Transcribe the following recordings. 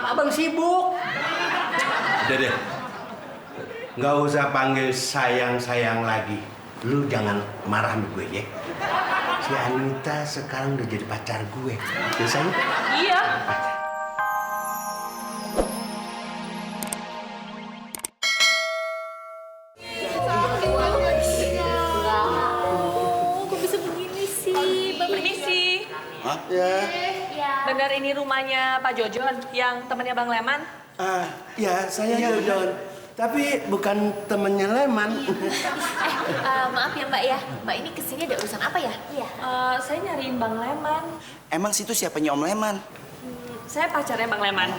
abang sibuk. Udah deh, nggak usah panggil sayang-sayang lagi. Lu jangan marah sama gue ya. Si Anita sekarang udah jadi pacar gue. Biasanya? Iya. Kok bisa begini sih? Permisi. Hah? Ya. Benar ini rumahnya Pak Jojon yang temannya Bang Leman? Ya saya Jojon. Tapi bukan temennya Leman. Maaf ya Mbak ya. Mbak ini kesini ada urusan apa ya? Iya. Saya nyariin Bang Leman. Emang situ siapanya Om Leman? Saya pacarnya Bang Leman.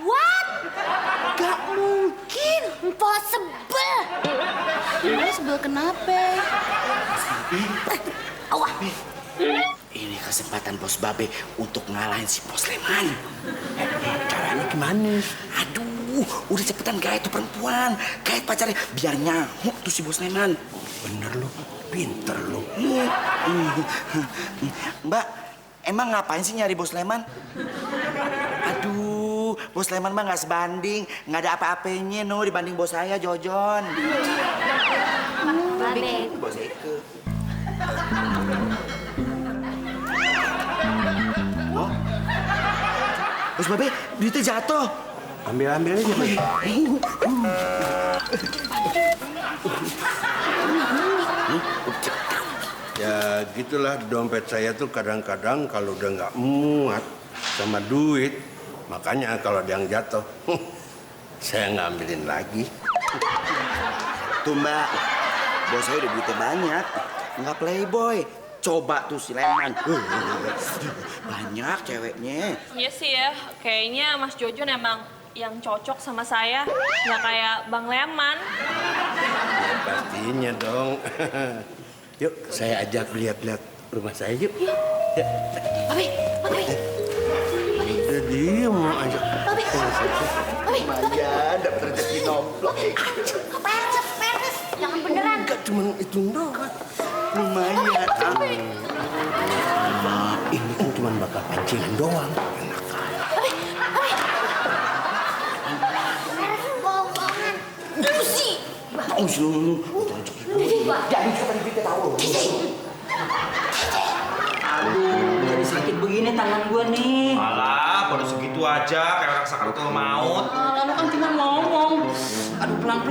What? Gak mungkin. Impossible. Impossible kenapa? Awah. Ini kesempatan Bos Babe untuk ngalahin si Bos Leman. Caranya gimana? Aduh, udah cepetan gait tuh perempuan. Gait pacarnya biar nyahuk tuh si Bos Leman. Bener lu, pinter lu. Mbak, emang ngapain sih nyari Bos Leman? Aduh, Bos Leman mah nggak sebanding. Nggak ada apa-apanya no dibanding bos saya, Jojon. Babe. Bos Eke. Oh. Bos Babe, duitnya jatuh. Ambil aja, Bang. Ya gitulah, dompet saya tuh kadang-kadang kalau udah nggak muat sama duit, makanya kalau ada yang jatuh, saya ngambilin lagi. Tuh Mbak, bos saya udah duitnya banyak. Nggak playboy. Coba tuh si Leman. Banyak ceweknya. Iya sih ya, kayaknya Mas Jojon emang yang cocok sama saya. Nggak kayak Bang Leman. Pastinya dong. Yuk, saya ajak lihat-lihat rumah saya yuk. Babe, Babe. Udah diem mau ajak. Babe. Lumayan, dapat rezeki nomplok. Peres. Jangan beneran. Enggak cuma itu doang. Lumayan. Ini kan cuma bakal pancingan doang. Enak Bohongan. Lucy. Tahu sih lu. Jadi seperti kita tahu. Aduh, jadi sakit begini tangan gue nih. Alah, baru segitu aja kayak orang sakaratul maut. Lalu kan cuma ngomong. Aduh, pelan.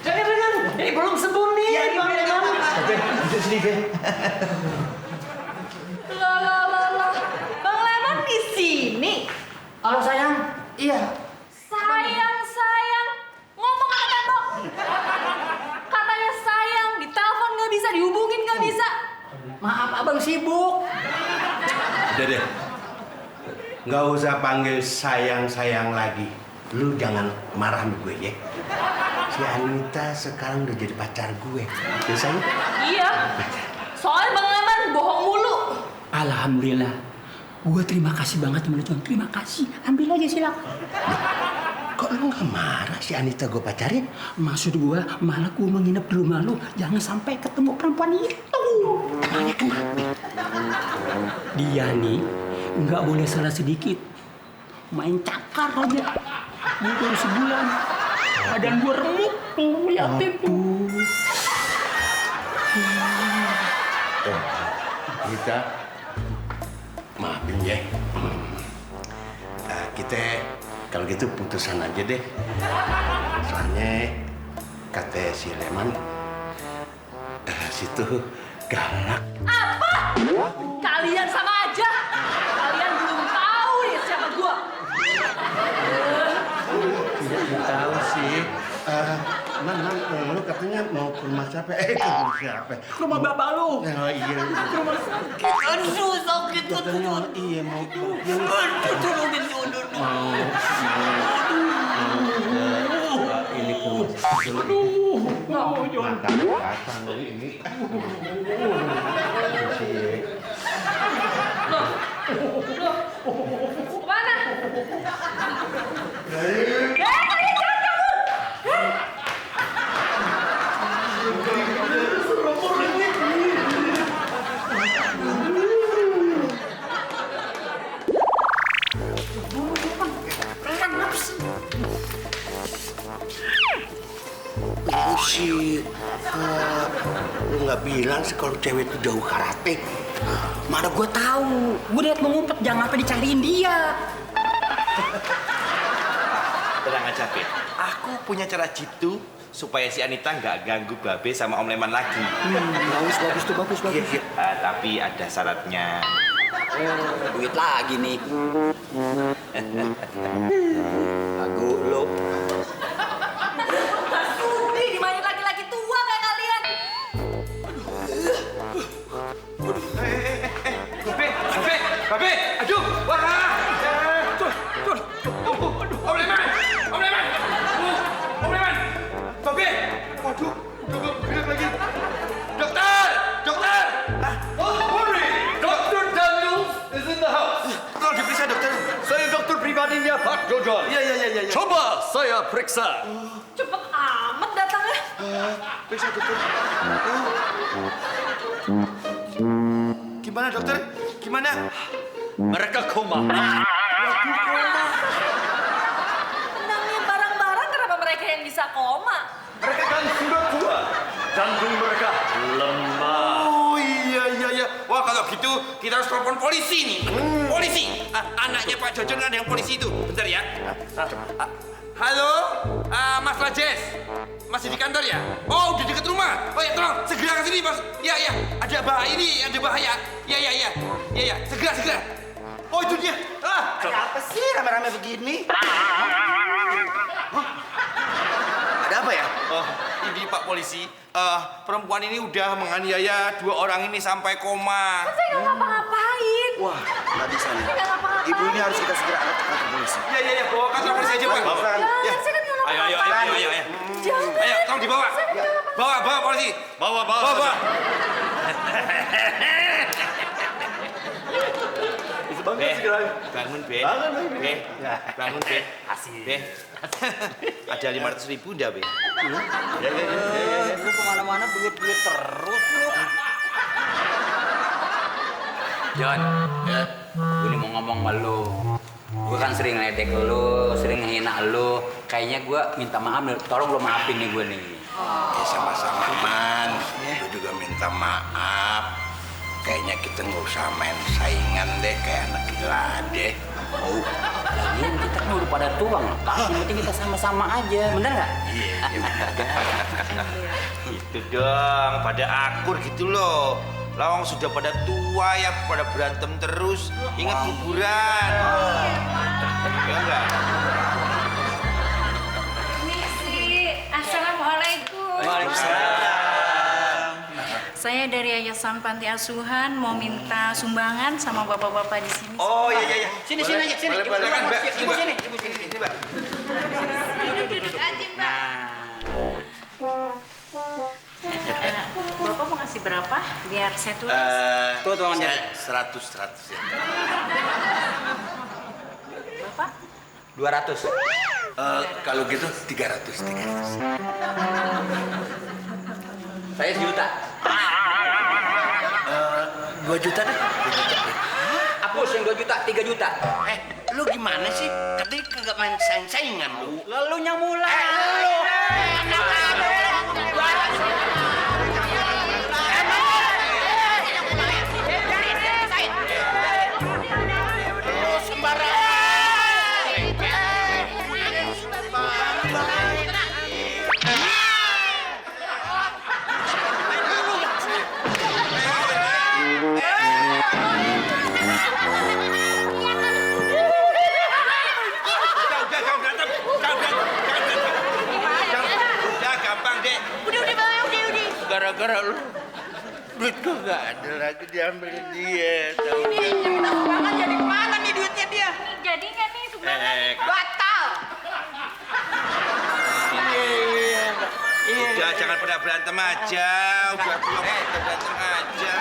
Jangan. Ini belum sembuh nih. Bang Leman. Bisa sini, Be. Lah. Bang Leman di sini. Halo sayang. Iya. Sayang. Ngomong sama tembok. Katanya sayang, ditelepon nggak bisa, dihubungin nggak bisa. Maaf abang sibuk. Udah deh, nggak usah panggil sayang-sayang lagi. Lu jangan marah sama gue ya. Si Anita sekarang udah jadi pacar gue. Biasanya? Iya. Soalnya Bang Leman bohong mulu. Alhamdulillah. Gue terima kasih banget sama lu, Jon. Terima kasih. Ambil aja silakan. Kok lu nggak marah si Anita gue pacarin? Maksud gue, malah gue menginap di rumah lu. Jangan sampai ketemu perempuan itu. Emangnya kenapa? Dia nih nggak boleh salah sedikit. Main cakar aja. Ini baru sebulan. Badan gue remuk tuh, liatin tuh. Anita, maafin ya. Kita kalau gitu putusan aja deh. Soalnya kata si Leman, situ galak. Apa? Kalian sama aja. Kalian belum tahu ya siapa gua. Tidak tahu sih. Man, lu katanya mau ke rumah siapa? Ke rumah siapa? Ke rumah bapak lu. Oh iya. Ke rumah sakit. Aduh, sakit. Katanya iya mau Tolongin dulu. ini ke rumah sakit. Aduh, Matang lu ini. Kemana? Kalian jangan kabur. lu nggak bilang sih kalau cewek itu jauh karate? Mana gue tahu. Gue liat mau ngumpet, jangan apa dicariin dia. Tenang aja, Be. Aku punya cara jitu supaya si Anita nggak ganggu Babe sama Om Leman lagi. Bagus tuh, bagus. Tapi ada syaratnya. Duit lagi nih. Lagu lo. Sudi dimainin laki-laki tua kayak kalian. Babe, aduh, wah, tuh, Om Leman, Babe, waduh, udah bilang lagi, dokter, hurry, Dr. Daniels is in the house. Tolong diperiksa dokter. Saya dokter pribadinya Pak Jojon. Iya. Coba saya periksa. Cepet amat datangnya. Periksa dokter. Gimana dokter? Gimana? Mereka koma. Tenangnya barang-barang kenapa mereka yang bisa koma? Mereka kan sudah tua. Jantung mereka lemah. Oh iya. Wah kalau gitu kita harus telepon polisi nih. Polisi. Anaknya Pak Jojon ada yang polisi itu. Bentar ya. Halo, Mas Rajes. Masih di kantor ya? Oh, udah deket rumah. Oh ya, tolong segera ke sini, Mas. Iya. Ada bahaya ini, ada bahaya. Iya. Segera. Oh, itu dia. Ada apa sih rame-rame begini? Ada apa ya? Oh, ini Pak Polisi. Perempuan ini udah menganiaya 2 orang ini sampai koma. Saya nggak ngapa-ngapain. Wah, nggak bisa nih. Saya nggak ngapa-ngapain. Ibu ini harus kita segera angkat ke kantor polisi. Iya. Bawa kantor polisi aja, Pak. Bawa. Ya. Saya kan nggak Ayo. ngapa-ngapain. Jangan. Ayo, tolong dibawa. Bawa polisi. Bawa. Bangun, Be. Bangun, Be. Be. Ada 500.000 enggak, Be? Lu kemana-mana duit-duit terus lu. Jon, gue ini mau ngomong sama lu. Gue kan sering ledek lu, sering ngehina lu. Kayaknya gue minta maaf, tolong lu maafin nih gue nih. Sama-sama Man. Lu juga minta maaf. Kayaknya kita nggak usah main saingan deh kayak anak gila deh. Oh, Lagian kita kan udah pada tua nggak? Yang penting kita sama-sama aja, bener nggak? Itu dong, pada akur gitu loh. Lawang sudah pada tua ya, pada berantem terus. Ingat kuburan. Ya enggak? Misi, assalamualaikum. Waalaikumsalam. Saya dari Yayasan Panti Asuhan mau minta sumbangan sama bapak-bapak di sini. Oh iya. Sini aja, sini. Boleh, Mbak. Ibu sini. Sini, Mbak. Duduk aja, Mbak. Bapak mau ngasih berapa? Biar saya tulis. Tuh, tuangannya. 100 ya. Bapak? 200. Kalau gitu 300. Saya 1 juta. 2 juta deh. Hapus yang 2 juta, 3 juta. Lu gimana sih? Tadi kagak main saing-saingan lu. Lalu yang mulai. Gara-gara lu duit gua nggak ada lagi diambilin dia. Ini sumbangan jadi mana nih duitnya dia? Jadi nggak nih sumbangan? Batal. Udah jangan pada berantem aja. Udah belum kita berantem aja.